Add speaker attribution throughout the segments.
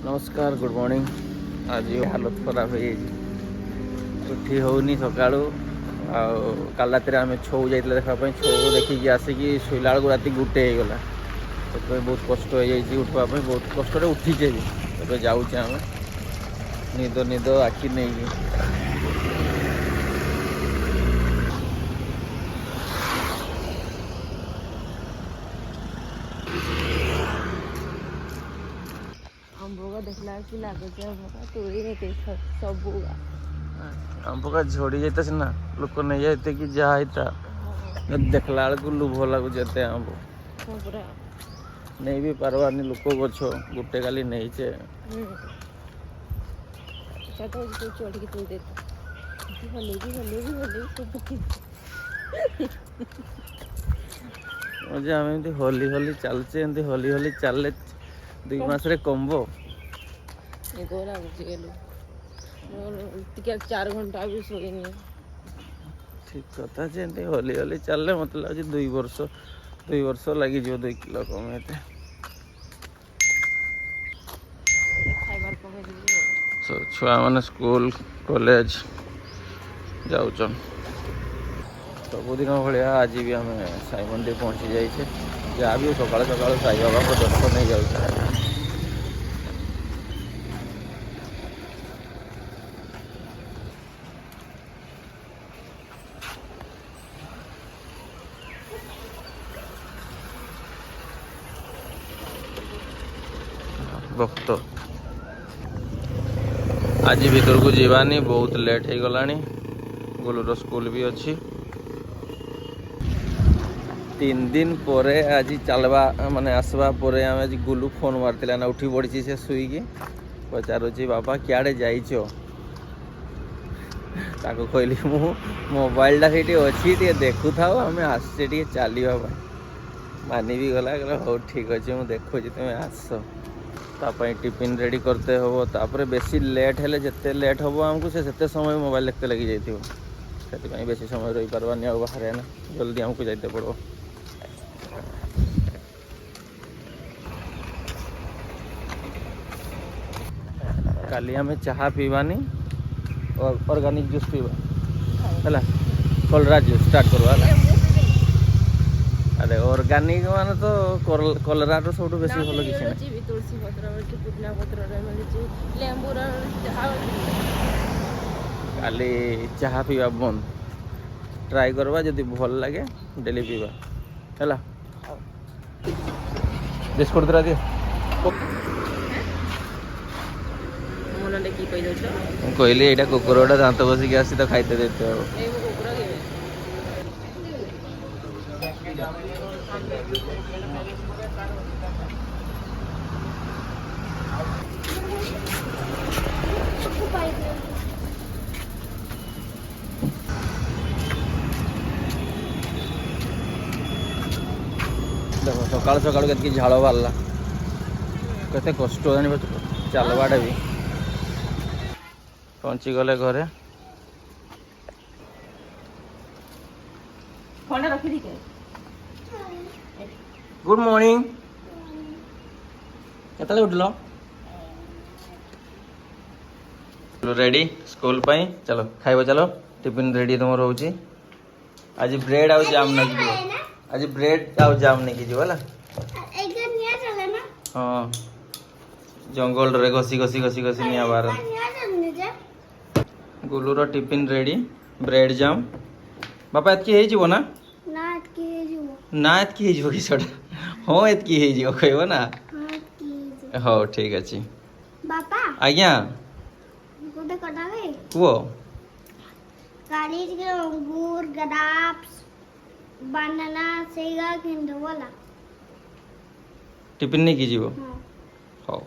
Speaker 1: नमस्कार good morning. आज हालत खराब है उठी होनी सका काल रात आम छौ जाइए देखापी छौ देखिकी आसिकी शोला बेलू राति गोटे होगला तो बहुत कष्ट हो जाए उठवाई बहुत कष्ट उठीचे भी जाऊे आम निद निद आखि नहीं
Speaker 2: देखला कि लागुचे तोड़ी नहीं सब
Speaker 1: आंबा झड़ी जाता सीना लोक नहीं जाते कि जहाँ देखला बेलू लुभ लगुच आंब नहीं भी पार्बानी लोक गछ गोटे काली नहींचे
Speaker 2: चढ़ी तोड़ देता
Speaker 1: मजा आम एमती होली होली चलचे एमती होली होली चलले 2 मास कमबो
Speaker 2: टिके 4 घंटा भी सोईनी
Speaker 1: ठीक कथा जे होली होली चलले मत लगे 2 वर्ष लगी 2 किलो कमे छुआ मैंने स्कूल कॉलेज जाऊन सबुदिन भाया आज भी आम साई मंदिर पहुँची जाइए जहाँ भी सकाल सकाल साई बाबा को दर्शन नहीं जाऊँ भक्त आज भीतर को जीवानी बहुत लेट हो गला गोलूर स्कूल भी अच्छी 3 दिन पर आज चलवा माने आसवा पर आम आज गुलू फोन मारती ना उठी पड़ी से शुईकी पचारुची बापा क्या जाइच कहली मु मोबाइलटा से अच्छी देखु था आम आसचे चलवा मानी भी गला हो ठीक अच्छे मुझे देखुची तुम्हें आस तापाई टिफिन रेडी करते हो तापर बेसी लेट हेले जिते लेट हम आमको से समय मोबाइल देखते लगी जाइए बेसी समय रही पार्बानी आ बाहर ना जल्दी आमको जाते पड़ो काली आम चाहा पीवानी और ऑर्गेनिक जूस पीवा है कलरा जूस स्टार्ट करवा अरे ऑर्गेनिक माने तो कलरा तो सब बेसी भल किसी
Speaker 2: तुलसी पत्र पुदना पत्र लेंबू
Speaker 1: खाली चाहा पीवा बंद ट्राई करवा जदि भल लगे डेली पीवा है बिस्कुट दरा दियो कहली यहाँ कुकुर दांत बसिक आसी तो खाइते देते हो देखो सकाल सकाल के झाड़ बाहर केते कष्ट जान चलवाटा भी पहुँची गले घरे गुड मॉर्निंग केतले उठल रेडी स्कूल पाई चलो खाइब चलो टिफिन रेडी तुम रोचे आज ब्रेड आउ जाम नहीं आज ब्रेड आउ जाम नहीं जीव हाँ जंगल रे घसी घसी घसी घसी निया बार गुलूर टिफिन रेडी ब्रेड जाम बापा एतकी हो ना ना एतकी हो कि हाँ एतकी हो कहब ना हाँ ठीक अच्छे आज्ञा कुह
Speaker 3: अंगूर ग्रेप्स बनाना सेगा किंतु बोला
Speaker 1: टिफिन नहीं कीजिए हाँ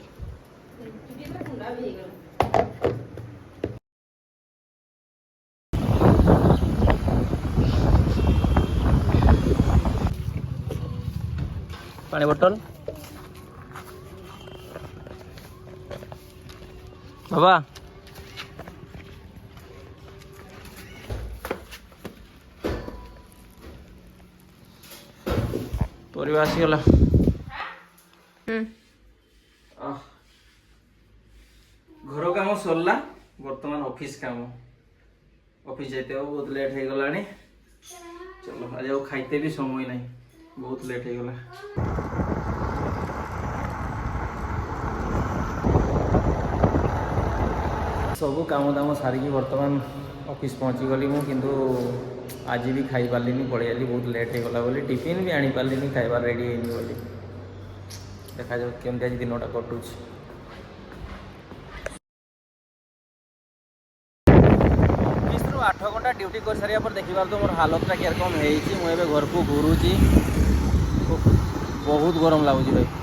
Speaker 1: पानी बोतल बाबा परिवार आसीगला घर काम सरला बर्तमान ऑफिस काम ऑफिस जाते हो बहुत लेट हो गला चलो आज आउ खाइते भी समय नहीं बहुत लेट हो गला सब काम दाम सारिकी बर्तमान ऑफिस पहुँची गली मु किंतु आज भी खाई पार्लिनी पड़े आली बहुत लेट हो गला बोली टिफिन भी आनी पार्लिनी खाइबार रेडी होनी बोली देखा जाओ केमती आज दिनटा कटुच ऑफिस रु 8 घंटा ड्यूटी कर सारिया पर देखिबार तो मोर हालतटा केरकम हेइची मु एबे घर को घुरुची बहुत गरम लागुची भाई